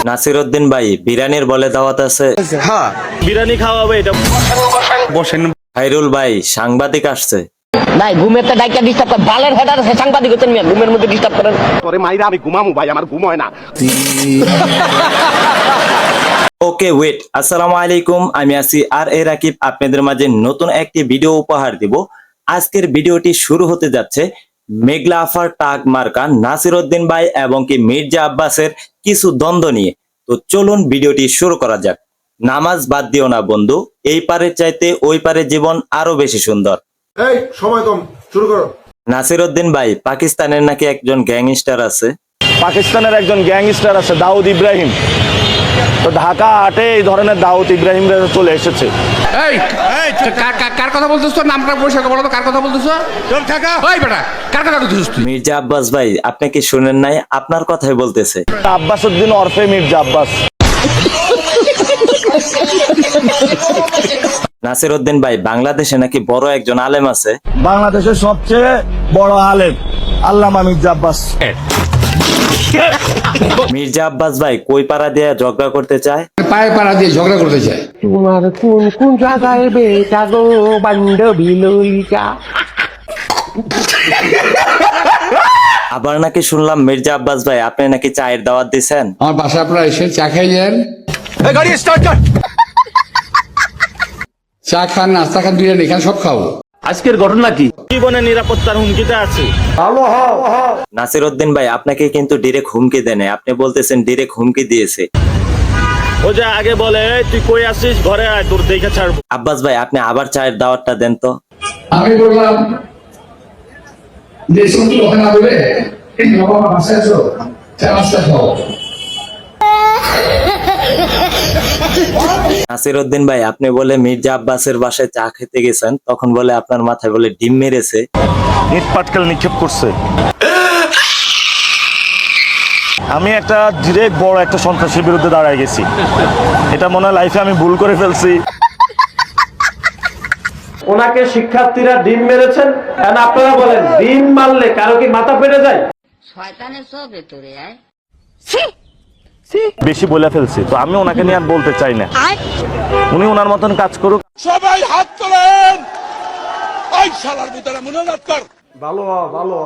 নাসিরউদ্দিন ভাই, বিরিয়ানির বলে দাওয়াত আছে? হ্যাঁ, বিরিয়ানি খাওয়াবে। এটা বসেন। খাইরুল ভাই, সাংবাদিক আসছে। ভাই ঘুমের তো ডাইকা ডিস্টার্ব করে বালের হেডার আছে সাংবাদিক হচ্ছেন মিয়া, ঘুমের মধ্যে ডিস্টার্ব করেন। তোরে মাইরা আমি ঘুমামু ভাই, আমার ঘুম হয় না। ওকে ওয়েট, আসসালামু আলাইকুম, আমি আছি আর এ রাকিব, আপনাদের মাঝে নতুন একটি ভিডিও উপহার দিব। আজকের ভিডিওটি শুরু হতে যাচ্ছে মেঘলা আফার টাক মার্কা নাসিরউদ্দিন ভাই এবং কি মির্জা আব্বাসের কিছু দ্বন্দ্ব নিয়ে। তো চলুন ভিডিওটি শুরু করা যাক। নামাজ বাদ দিও না বন্ধু, এই পারের চাইতে ওই পারের জীবন আরো বেশি সুন্দর। এই সময় কম, শুরু করো। নাসিরউদ্দিন ভাই, পাকিস্তানের নাকি একজন গ্যাংস্টার আছে। পাকিস্তানের একজন গ্যাংস্টার আছে দাউদ ইব্রাহিম। তো ঢাকা হাটে এই ধরনের দাউদ ইব্রাহিম চলে এসেছে। কার কথা বলতেছ? তোর নামটা পরিষ্কার বলো তো, কার কথা বলতেছ? চল থাকা। ওই বেটা, কার কথা বলতেছিস তুই? মির্জা আব্বাস ভাই, আপনি কি শুনেন নাই? আপনার কথাই বলতেছে। আব্বাস উদ্দিন ওরফে মির্জা আব্বাস। নাসিরউদ্দিন ভাই, বাংলাদেশে নাকি বড় একজন আলেম আছে। বাংলাদেশের সবচেয়ে বড় আলেম আল্লামা মির্জা আব্বাস। মির্জা আব্বাস ভাই কই পাড়া দিয়ে ঝগড়া করতে চায়? পায়ে পাড়া দিয়ে ঝগড়া করতে চায়। তোমার কোন কোন জায়গায় বেটা গো বান্ধবী লইকা। আবার নাকি শুনলাম মির্জা আব্বাস ভাই আপনি নাকি চায়ের দাওয়াত দিছেন। আমার বাসায় আপনারা এসে চা খাই যান, গাড়ি স্টার্ট কর। চা খান, নাস্তা খান, বিরিয়ানি খান, সব খাবো। আজকের ঘটনা কি? জীবনের নিরাপত্তার হুমকিতে আছে। নাসিরউদ্দিন ভাই, আপনাকে কিন্তু ডিরেক্ট হুমকি দেয় নাই, আপনি বলতেছেন ডিরেক্ট হুমকি দিয়েছে। ও যে আগে বলে তুই কই আসিস, ঘরে আয়, তোর দেখে ছাড়বো। আব্বাস ভাই, আপনি আবার চায়ের দাওয়াতটা দেন তো। আমি বললাম যে শুনতে ওখানে বলে বাবা বাসায় আছো, চা নাস্তা খাও। নাসিরউদ্দিন ভাই, আপনি বলে মির্জা আব্বাসের বাসায় চা খেতে গেছেন, তখন বলে আপনার মাথায় বলে ডিম মেরেছে। ইট পাটকেল নিক্ষেপ করছে। আমি একটা ডিরেক্ট বড় একটা সন্ত্রাসীর বিরুদ্ধে দাঁড়ায় গেছি। এটা মনে হয় লাইফে আমি ভুল করে ফেলছি। ওনাকে শিক্ষার্থীরা ডিম মেরেছেন, আপনারা বলেন ডিম মারলে কারো কি মাথা ফেটে যায়? শয়তানের সব ভেতরে আয়। বেশি বলে ফেলছি, তো আমি ওনাকে নিয়ে আর বলতে চাই না। উনি ওনার মতন কাজ করুক। সবাই হাত তোলেন। ওই শালার ভিতরে মনোনাদ কর। ভালো ভালো।